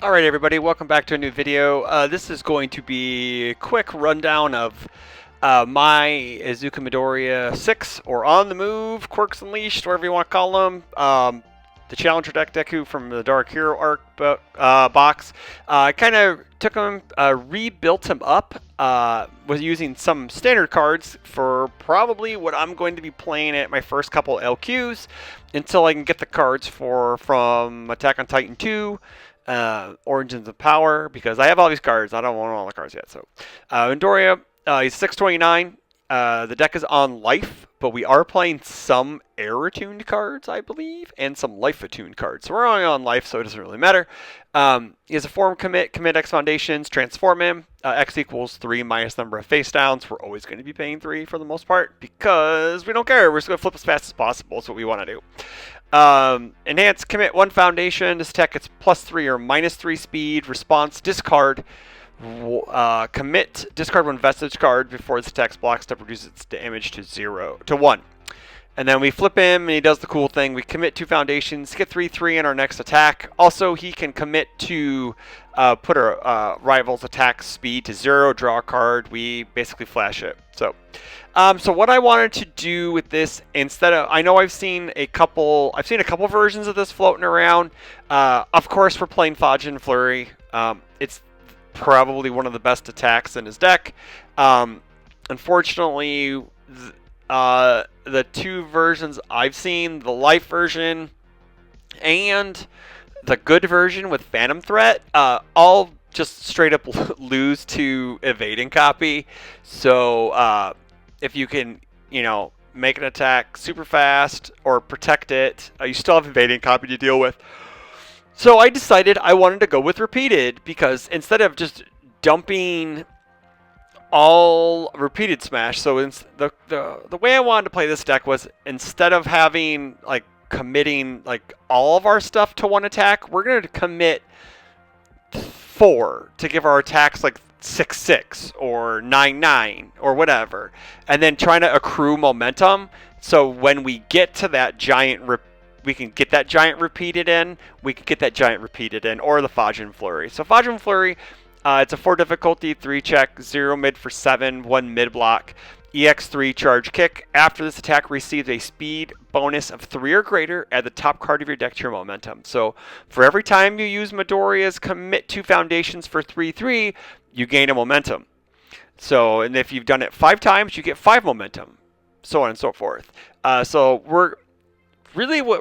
Alright everybody, welcome back to a new video. This is going to be a quick rundown of my Izuku Midoriya 6, or On the Move, Quirks Unleashed, whatever you want to call them. The Challenger Deck Deku from the Dark Arc box. I kind of took him, rebuilt him up, was using some standard cards for probably what I'm going to be playing at my first couple LQs until I can get the cards from Attack on Titan 2, Origins of Power, because I have all these cards. I don't want all the cards yet. So, Midoriya, he's 629. The deck is on life, but we are playing some air-attuned cards, I believe, and some life-attuned cards. So we're only on life, so it doesn't really matter. He has a form commit X Foundations, transform him. X equals 3 minus number of face downs. We're always going to be paying 3 for the most part because we don't care. We're just going to flip as fast as possible. That's what we want to do. Enhance, commit 1 foundation. This tech gets +3 or -3 speed. Response, discard. Commit, discard 1 vestige card before this attack's block step reduces its damage to 1. And then we flip him and he does the cool thing. We commit 2 foundations, get 3/3 in our next attack. Also, he can commit to put our rival's attack speed to 0, draw a card. We basically flash it. So what I wanted to do with this, instead of, I know I've seen a couple versions of this floating around. Of course, we're playing Fajin Flurry. It's probably one of the best attacks in his deck. Unfortunately, the 2 versions I've seen, the life version and the good version with Phantom Threat, all just straight up lose to evading copy. So if you can, make an attack super fast or protect it, you still have evading copy to deal with. So I decided I wanted to go with repeated, because instead of just dumping all repeated smash, so the way I wanted to play this deck was, instead of having committing all of our stuff to 1 attack, we're going to commit 4 to give our attacks 6/6 or 9/9 or whatever, and then trying to accrue momentum. So when we get to that giant we can get that giant repeated in. We can get that giant repeated in, or the Fajin Flurry. So Fajin Flurry, it's a 4 difficulty, 3 check, 0 mid for 7, 1 mid block, EX3 charge kick. After this attack receives a speed bonus of 3 or greater, add the top card of your deck to your momentum. So for every time you use Midoriya's commit 2 foundations for 3/3, you gain a momentum. So, and if you've done it 5 times, you get 5 momentum, so on and so forth. So what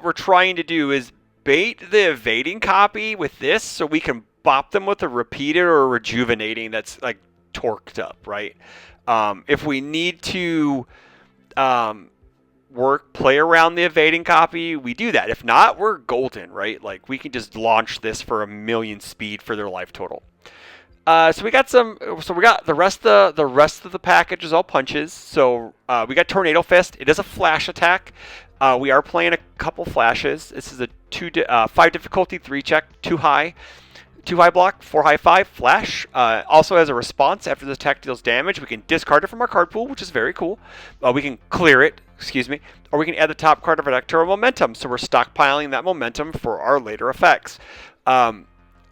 we're trying to do is bait the evading copy with this, so we can bop them with a repeated or a rejuvenating that's torqued up, right? If we need to play around the evading copy, we do that. If not, we're golden, right? We can just launch this for 1,000,000 speed for their life total. So we got the rest of the package is all punches. So we got Tornado Fist. It is a flash attack. We are playing a couple flashes. This is a 5 difficulty, 3 check, 2 high block, 4 high 5 flash. Also has a response after the attack deals damage. We can discard it from our card pool, which is very cool. We can clear it, or we can add the top card of our deck to our momentum. So we're stockpiling that momentum for our later effects.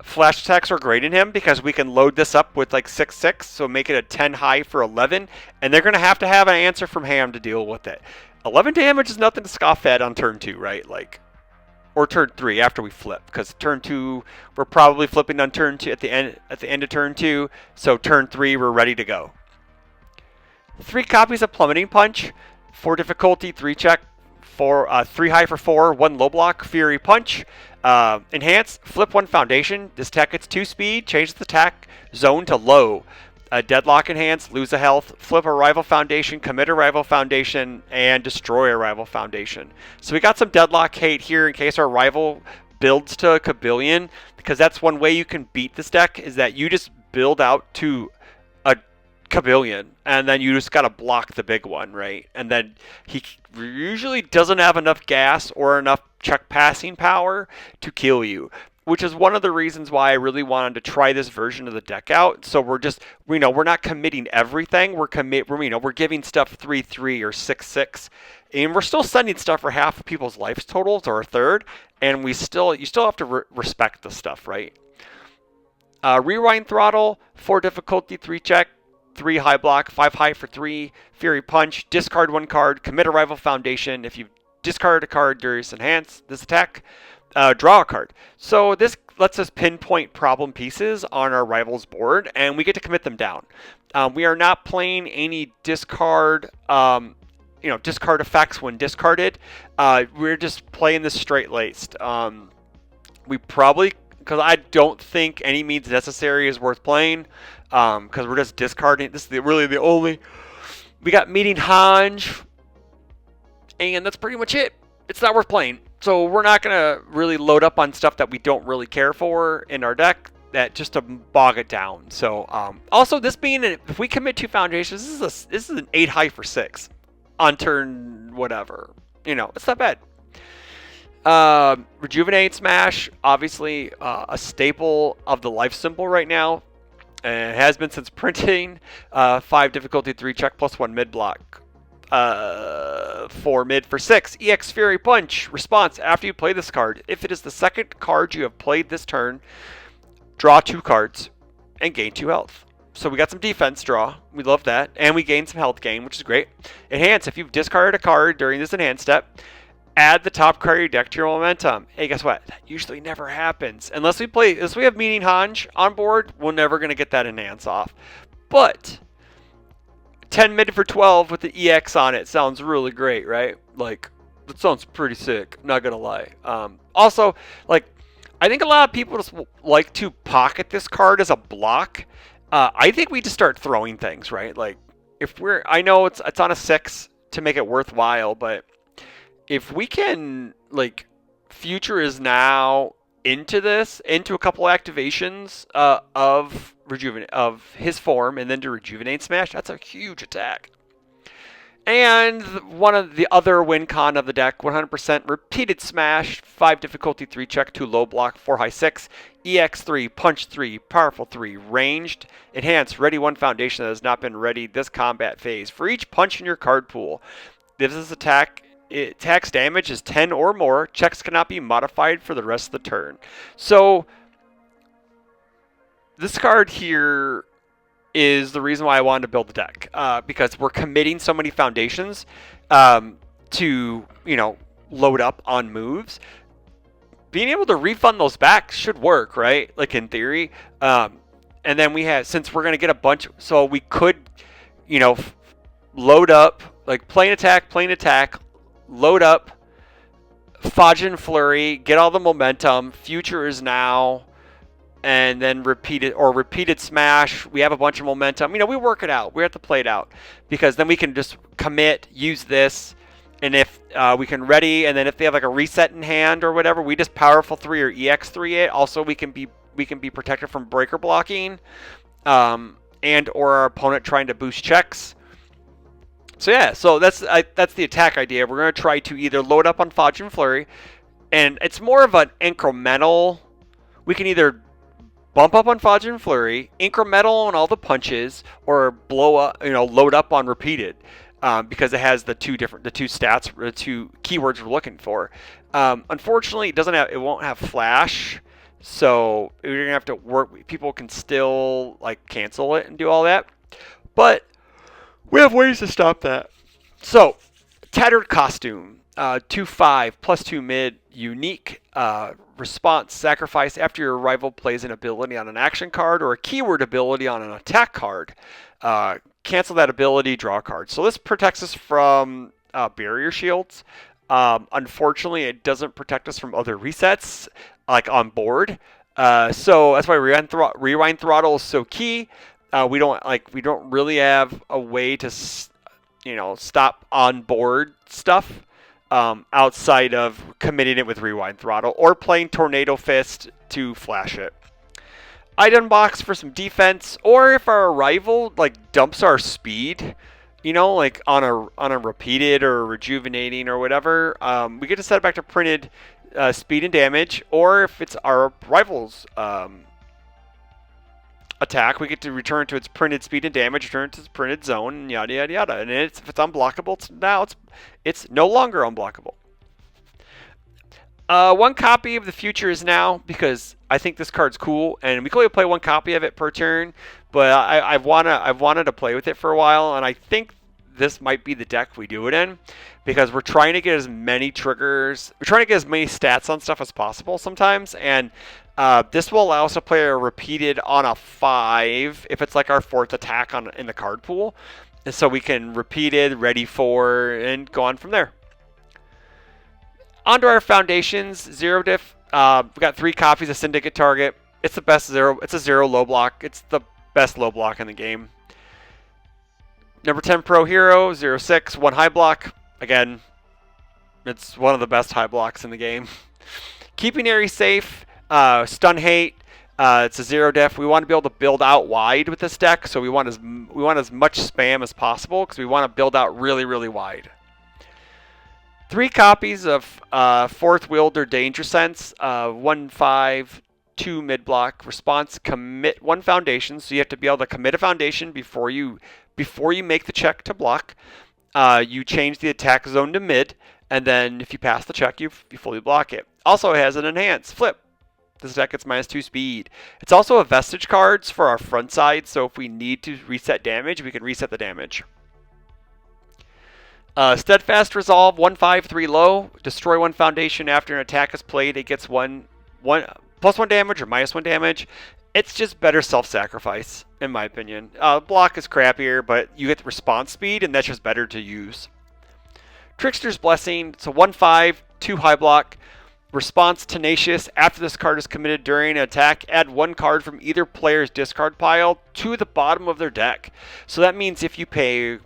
Flash attacks are great in him because we can load this up with 6/6, so make it a 10 high for 11, and they're going to have an answer from Ham to deal with it. 11 damage is nothing to scoff at on turn 2, right? Or turn 3 after we flip, because turn 2 we're probably flipping on turn 2 at the end of turn 2, so turn 3 we're ready to go. 3 copies of Plummeting Punch, 4 difficulty, 3 check, 3 high for 4, 1 low block, Fury Punch. Enhance, flip 1 foundation. This tech gets 2 speed, change the attack zone to low. Deadlock enhance, lose a health, flip a rival foundation, commit a rival foundation, and destroy a rival foundation. So we got some deadlock hate here in case our rival builds to a Kabillion, because that's one way you can beat this deck, is that you just build out to a Kabillion, and then you just got to block the big one, right? And then he usually doesn't have enough gas or enough check passing power to kill you, which is one of the reasons why I really wanted to try this version of the deck out. So we're not committing everything. We're giving stuff 3/3 or 6/6, and we're still sending stuff for half of people's life totals or a third, and you still have to respect the stuff, right? Rewind Throttle, 4 difficulty, 3 check, 3 high block, 5 high for 3, Fury Punch, discard 1 card, commit a rival foundation. If you discard a card during this attack, draw a card. So this lets us pinpoint problem pieces on our rival's board, and we get to commit them down. We are not playing any discard, discard effects when discarded. We're just playing this straight-laced. We probably, because I don't think any means necessary is worth playing, because we're just discarding. This is really the only. We got Meeting Hanj, and that's pretty much it. It's not worth playing. So we're not going to really load up on stuff that we don't really care for in our deck, that just to bog it down. So also, this being, if we commit 2 foundations, this is an 8 high for 6 on turn whatever. It's not bad. Rejuvenate Smash, obviously a staple of the life symbol right now. And it has been since printing. 5 difficulty, 3 check, plus 1 mid block. 4 mid for 6. EX Fury Punch. Response: after you play this card, if it is the second card you have played this turn, draw 2 cards and gain 2 health. So we got some defense draw. We love that. And we gain some health gain, which is great. Enhance: if you've discarded a card during this enhance step, add the top card of your deck to your momentum. Hey, guess what? That usually never happens. Unless we have Meeting Hanj on board, we're never going to get that enhance off. But 10 mid for 12 with the EX on it sounds really great, right? Like, that sounds pretty sick, not going to lie. Also, I think a lot of people just like to pocket this card as a block. I think we just start throwing things, right? Like, I know it's on a 6 to make it worthwhile, but if we can, Future is now into a couple activations of his form, and then to Rejuvenate Smash, that's a huge attack. And one of the other win con of the deck, 100% Repeated Smash, 5 difficulty, 3 check, 2 low block, 4 high 6, EX 3, Punch 3, Powerful 3, Ranged, Enhanced, Ready 1 foundation that has not been ready this combat phase. For each punch in your card pool, this attack, attacks damage is 10 or more. Checks cannot be modified for the rest of the turn. So this card here is the reason why I wanted to build the deck, because we're committing so many foundations to load up on moves. Being able to refund those back should work, right? Like, in theory. And then since we're going to get a bunch, so we could load up, plane attack, load up, Fajin Flurry, get all the momentum, Future is now, and then repeated Smash. We have a bunch of momentum. We work it out. We have to play it out, because then we can just commit, use this, and if we can ready, and then if they have a reset in hand or whatever, we just Powerful 3 or EX 3 it. Also, we can be protected from breaker blocking, and or our opponent trying to boost checks. So yeah, that's the attack idea. We're going to try to either load up on Fajin Flurry, and it's more of an incremental. We can either bump up on Fajin Flurry, incremental on all the punches, or blow up, load up on Repeated, because it has the two stats, the 2 keywords we're looking for. Unfortunately, it won't have Flash, so we're gonna have to work. People can still cancel it and do all that, but we have ways to stop that. So, Tattered Costume, 2/5 plus 2 mid, unique. Response: sacrifice after your rival plays an ability on an action card or a keyword ability on an attack card. Cancel that ability, draw a card. So this protects us from barrier shields. Unfortunately, it doesn't protect us from other resets on board. So that's why Rewind Throttle is so key. We don't really have a way to stop on board stuff outside of committing it with Rewind Throttle or playing Tornado Fist to flash it. Item box for some defense, or if our rival dumps our speed, on a repeated or rejuvenating or whatever, we get to set it back to printed speed and damage. Or if it's our rival's attack, we get to return to its printed speed and damage, return to its printed zone, and yada yada yada. And if it's unblockable, it's no longer unblockable. One copy of the Future is now because I think this card's cool, and we can only play one copy of it per turn. But I've wanted to play with it for a while, and I think this might be the deck we do it in because we're trying to get as many triggers, we're trying to get as many stats on stuff as possible sometimes, and this will allow us to play a repeated on a 5 if it's like our 4th attack in the card pool, and so we can repeat it, ready for, and go on from there. Onto our foundations, zero diff. We've got 3 copies of Syndicate Target. It's the best zero. It's a 0 low block. It's the best low block in the game. Number 10 Pro Hero, 0/6, 1 high block. Again, it's one of the best high blocks in the game. Keeping Ares safe, stun hate. It's a 0 def. We want to be able to build out wide with this deck, so we want as much spam as possible because we want to build out really, really wide. 3 copies of 4th Wielder Danger Sense, 1/5, 2 mid block. Response, commit 1 foundation, so you have to be able to commit a foundation before you make the check to block. You change the attack zone to mid, and then if you pass the check, you fully block it. Also, it has an enhance flip. This deck gets -2 speed. It's also a vestige cards for our front side, so if we need to reset damage, we can reset the damage. Steadfast Resolve, 1/5, 3 low. Destroy 1 foundation after an attack is played. It gets +1 damage or -1 damage. It's just better self-sacrifice, in my opinion. Block is crappier, but you get the response speed, and that's just better to use. Trickster's Blessing, it's a 1/5, 2 high block. Response, Tenacious. After this card is committed during an attack, add 1 card from either player's discard pile to the bottom of their deck. So that means if you pay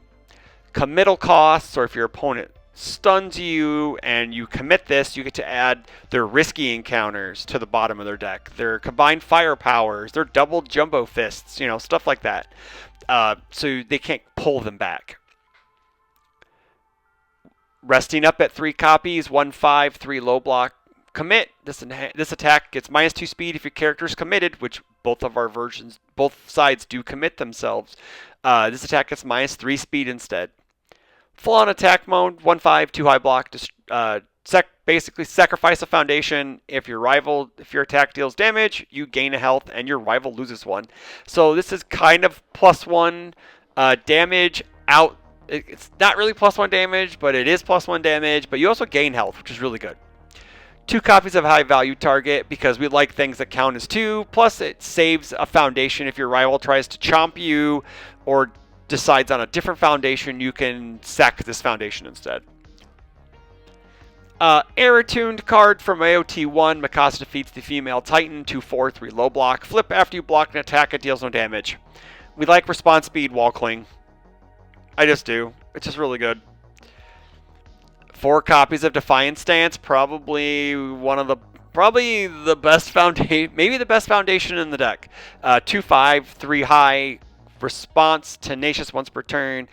committal costs, or if your opponent stuns you and you commit this, you get to add their risky encounters to the bottom of their deck, their combined firepowers, their double jumbo fists, stuff like that. So they can't pull them back. Resting up at 3 copies, 1/5, 3 low block. Commit. This attack gets -2 speed if your character is committed, which both sides do commit themselves. This attack gets -3 speed instead. Full on attack mode, 1/5, 2 high block. Basically sacrifice a foundation. If your attack deals damage, you gain a health, and your rival loses 1. So this is kind of +1 damage out. It's not really +1 damage, but it is +1 damage. But you also gain health, which is really good. 2 copies of high value target because we like things that count as 2. Plus, it saves a foundation if your rival tries to chomp you or decides on a different foundation. You can sack this foundation instead. Air Attuned card from AOT1. Mikasa defeats the female Titan. 2/4, 3 low block. Flip after you block an attack. It deals no damage. We like response speed, wall cling. I just do. It's just really good. 4 copies of Defiant Stance. Probably the best foundation, maybe the best foundation in the deck. 2/5, 3 high. Response, Tenacious once per turn.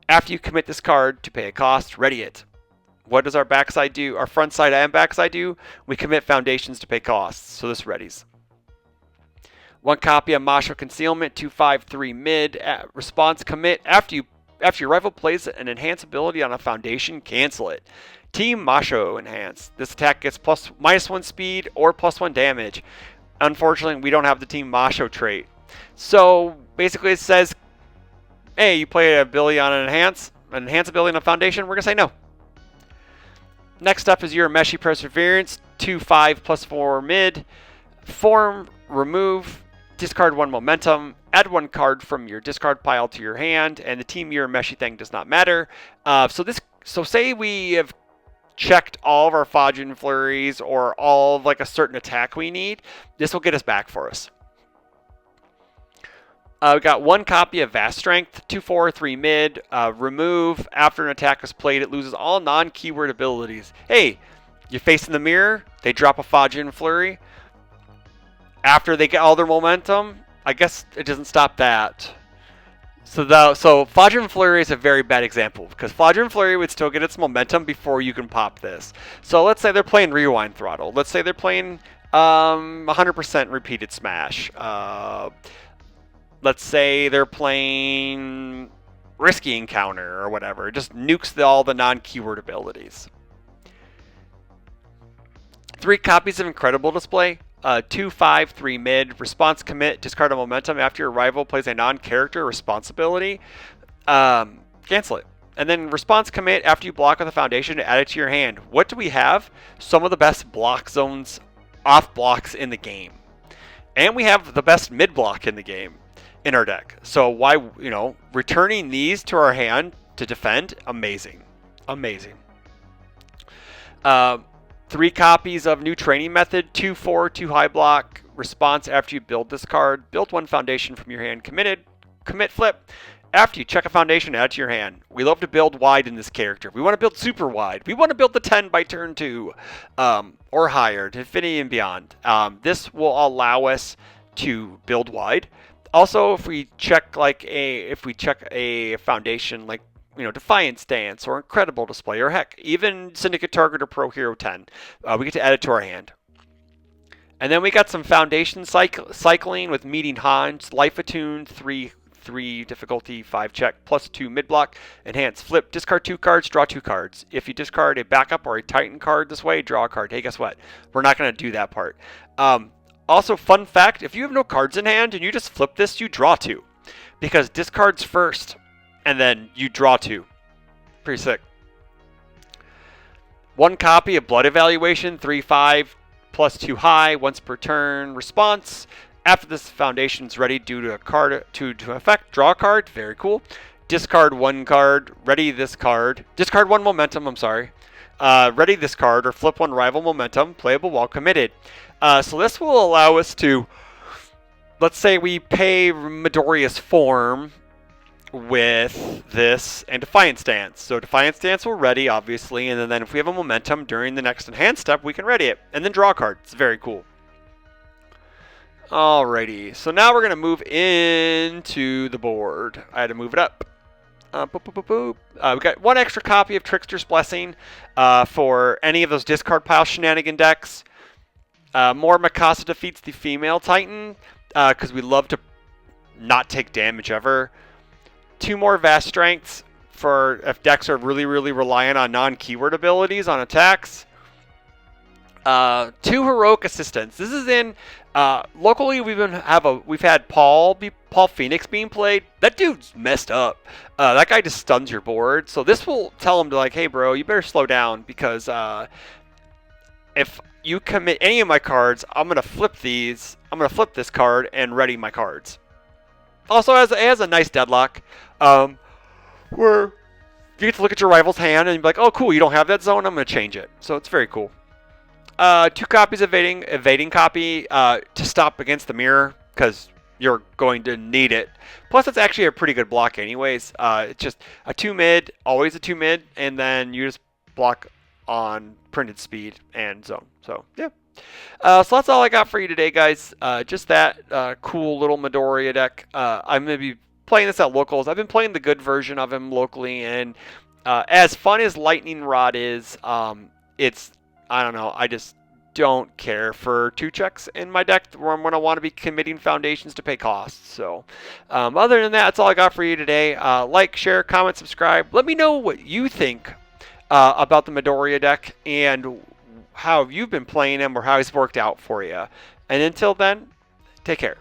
After you commit this card to pay a cost, ready it. What does our backside do? Our front side and backside do? We commit foundations to pay costs, so this readies. 1 copy of Masho Concealment, 2/5, 3 mid. Response, commit. After your rival plays an enhance ability on a foundation, cancel it. Team Masho Enhance. This attack gets -1 speed or +1 damage. Unfortunately, we don't have the Team Masho trait. So basically it says, hey, you play an ability on an enhance ability on a foundation, we're going to say no. Next up is Urameshi Perseverance, 2/5 +4 mid. Form, remove, discard 1 momentum, add 1 card from your discard pile to your hand, and the Team Urameshi thing does not matter. So say we have checked all of our Fajin Flurries or all of like a certain attack we need, this will get us back for us. We got 1 copy of Vast Strength, 2/4, 3 mid. Remove. After an attack is played, it loses all non-keyword abilities. Hey, you face in the mirror, they drop a Fajin Flurry. After they get all their momentum, I guess it doesn't stop that. So Fajin Flurry is a very bad example because Fajin Flurry would still get its momentum before you can pop this. So let's say they're playing Rewind Throttle. Let's say they're playing 100% repeated smash. Let's say they're playing Risky Encounter or whatever. It just nukes all the non-keyword abilities. 3 copies of Incredible Display. 2, 5, 3 mid. Response commit. Discard a momentum after your rival plays a non-character responsibility. Cancel it. And then response commit after you block with a foundation to add it to your hand. What do we have? Some of the best block zones, off blocks in the game. And we have the best mid block in the game in our deck. So why, returning these to our hand to defend, amazing. Amazing. 3 copies of New Training Method, 2, 4, 2 high block. Response after you build this card. Build 1 foundation from your hand. Commit flip. After you check a foundation, add to your hand. We love to build wide in this character. We want to build super wide. We want to build the 10 by turn 2 or higher to infinity and beyond. This will allow us to build wide. Also, if we check a foundation like Defiant Stance or Incredible Display or heck, even Syndicate Target or Pro Hero 10, we get to add it to our hand. And then we got some foundation cycling with Meeting Hans, Life Attuned, 3 difficulty, 5 check, plus 2 mid block, enhance, flip, discard 2 cards, draw 2 cards. If you discard a backup or a Titan card this way, draw a card. Hey, guess what? We're not going to do that part. Also, fun fact, if you have no cards in hand and you just flip this, you draw 2. Because discards first, and then you draw 2. Pretty sick. 1 copy of Blood Evaluation, 3, 5, plus 2 high, once per turn, response. After this foundation is ready due to a card to effect, draw a card. Very cool. Discard 1 card. Ready this card. Discard 1 momentum. I'm sorry. Ready this card or flip 1 rival momentum. Playable while committed. So this will allow us to, let's say we pay Midoriya's form with this and Defiant Stance. So Defiant Stance will ready, obviously, and then if we have a momentum during the next enhanced step, we can ready it and then draw a card. It's very cool. Alrighty, so now we're going to move into the board. I had to move it up. We got 1 extra copy of Trickster's Blessing for any of those discard pile shenanigan decks. More Mikasa defeats the female Titan because we love to not take damage ever. 2 more Vast Strengths for if decks are really, really reliant on non-keyword abilities on attacks. 2 Heroic Assistants. This is in locally. We've had Paul Phoenix being played. That dude's messed up. That guy just stuns your board. So this will tell him to hey bro, you better slow down because if you commit any of my cards, I'm gonna flip these. I'm gonna flip this card and ready my cards. Also, it has a nice deadlock, where you get to look at your rival's hand and be like, oh cool, you don't have that zone. I'm gonna change it. So it's very cool. 2 copies of evading copy to stop against the mirror because you're going to need it. Plus, it's actually a pretty good block anyways. It's just a 2 mid, always a 2 mid, and then you just block on printed speed and zone. So yeah. So that's all I got for you today, guys. Just that cool little Midoriya deck. I'm gonna be playing this at locals. I've been playing the good version of him locally, and as fun as Lightning Rod is, it's I don't know. I just don't care for 2 checks in my deck where I'm going to want to be committing foundations to pay costs. So other than that, that's all I got for you today. Like, share, comment, subscribe. Let me know what you think about the Midoriya deck and how you've been playing him or how he's worked out for you. And until then, take care.